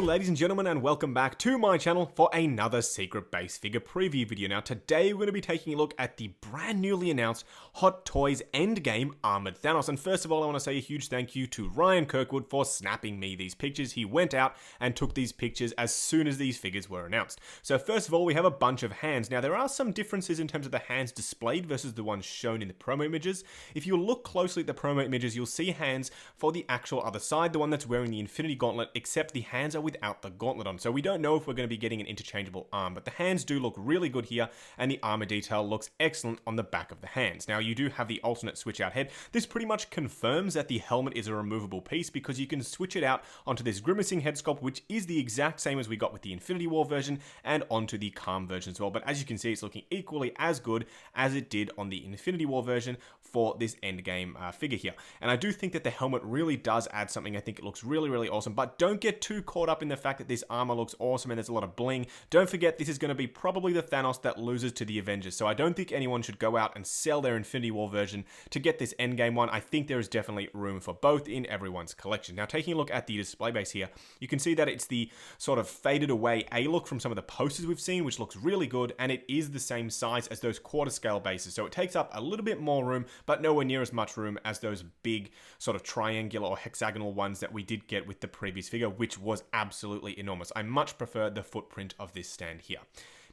ladies and gentlemen, and welcome back to my channel for another Secret Base figure preview video. Now today we're going to be taking a look at the brand newly announced Hot Toys Endgame Armored Thanos. And first of all, I want to say a huge thank you to Ryan Kirkwood for snapping me these pictures. He went out and took these pictures as soon as these figures were announced. So first of all, we have a bunch of hands. Now there are some differences in terms of the hands displayed versus the ones shown in the promo images. If you look closely at the promo images, you'll see hands for the actual other side, the one that's wearing the Infinity Gauntlet, except the hands are without the gauntlet on. So we don't know if we're going to be getting an interchangeable arm, but the hands do look really good here, and the armor detail looks excellent on the back of the hands. Now you do have the alternate switch out head. This pretty much confirms that the helmet is a removable piece because you can switch it out onto this grimacing head sculpt, which is the exact same as we got with the Infinity War version, and onto the Calm version as well. But as you can see, it's looking equally as good as it did on the Infinity War version for this Endgame figure here. And I do think that the helmet really does add something. I think it looks really, really awesome, but don't get too caught up in the fact that this armor looks awesome and there's a lot of bling. Don't forget, this is going to be probably the Thanos that loses to the Avengers, so I don't think anyone should go out and sell their Infinity War version to get this Endgame one. I think there is definitely room for both in everyone's collection. Now, taking a look at the display base here, you can see that it's the sort of faded away A look from some of the posters we've seen, which looks really good, and it is the same size as those quarter scale bases, so it takes up a little bit more room, but nowhere near as much room as those big sort of triangular or hexagonal ones that we did get with the previous figure, which was absolutely enormous. I much prefer the footprint of this stand here.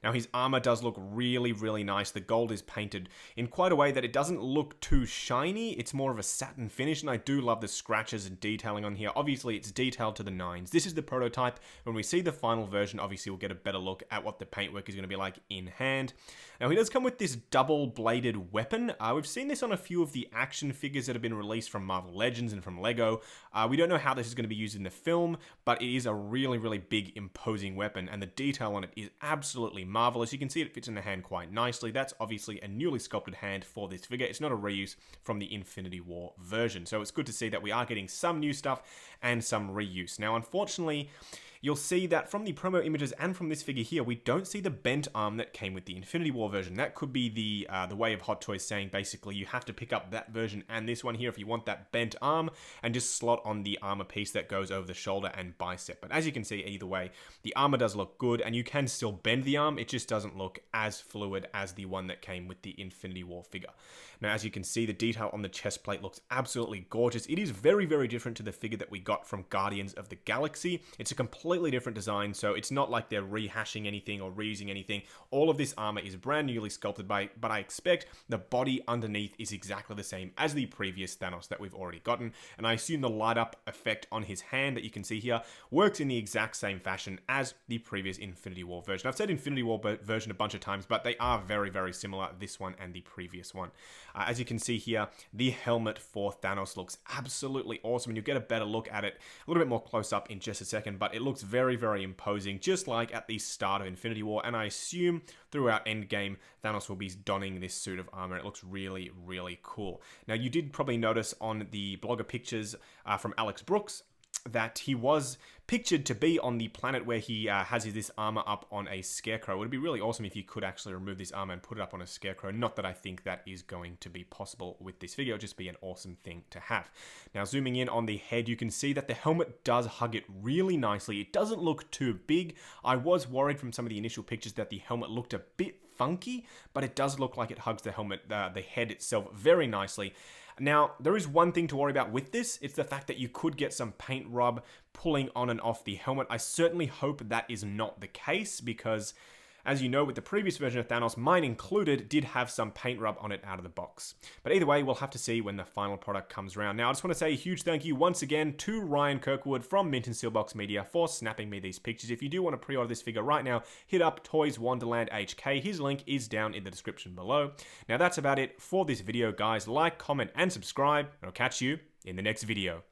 Now his armor does look really, really nice. The gold is painted in quite a way that it doesn't look too shiny. It's more of a satin finish, and I do love the scratches and detailing on here. Obviously, it's detailed to the nines. This is the prototype. When we see the final version, obviously we'll get a better look at what the paintwork is going to be like in hand. Now he does come with this double-bladed weapon. We've seen this on a few of the action figures that have been released from Marvel Legends and from Lego. We don't know how this is going to be used in the film, but it is a really, really big, imposing weapon, and the detail on it is absolutely marvelous. You can see it fits in the hand quite nicely. That's obviously a newly sculpted hand for this figure. It's not a reuse from the Infinity War version. So it's good to see that we are getting some new stuff and some reuse. Now, unfortunately, you'll see that from the promo images and from this figure here, we don't see the bent arm that came with the Infinity War version. That could be the way of Hot Toys saying basically you have to pick up that version and this one here if you want that bent arm, and just slot on the armor piece that goes over the shoulder and bicep. But as you can see, either way, the armor does look good, and you can still bend the arm. It just doesn't look as fluid as the one that came with the Infinity War figure. Now, as you can see, the detail on the chest plate looks absolutely gorgeous. It is very, very different to the figure that we got from Guardians of the Galaxy. It's a completely different design, so it's not like they're rehashing anything or reusing anything. All of this armor is brand newly sculpted, but I expect the body underneath is exactly the same as the previous Thanos that we've already gotten, and I assume the light up effect on his hand that you can see here works in the exact same fashion as the previous Infinity War version. I've said Infinity War version a bunch of times, but they are very, very similar, this one and the previous one. As you can see here, the helmet for Thanos looks absolutely awesome, and you'll get a better look at it a little bit more close up in just a second, but it looks very, very imposing, just like at the start of Infinity War, and I assume throughout Endgame, Thanos will be donning this suit of armor. It looks really, really cool. Now, you did probably notice on the blogger pictures from Alex Brooks that he was pictured to be on the planet where he has this armor up on a scarecrow. It would be really awesome if you could actually remove this armor and put it up on a scarecrow. Not that I think that is going to be possible with this figure. It would just be an awesome thing to have. Now, zooming in on the head, you can see that the helmet does hug it really nicely. It doesn't look too big. I was worried from some of the initial pictures that the helmet looked a bit funky, but it does look like it hugs the helmet, the head itself very nicely. Now, there is one thing to worry about with this. It's the fact that you could get some paint rub pulling on and off the helmet. I certainly hope that is not the case because, as you know, with the previous version of Thanos, mine included, did have some paint rub on it out of the box. But either way, we'll have to see when the final product comes around. Now, I just want to say a huge thank you once again to Ryan Kirkwood from Mint and Steelbox Media for snapping me these pictures. If you do want to pre-order this figure right now, hit up Toys Wonderland HK. His link is down in the description below. Now, that's about it for this video, guys. Like, comment, and subscribe, and I'll catch you in the next video.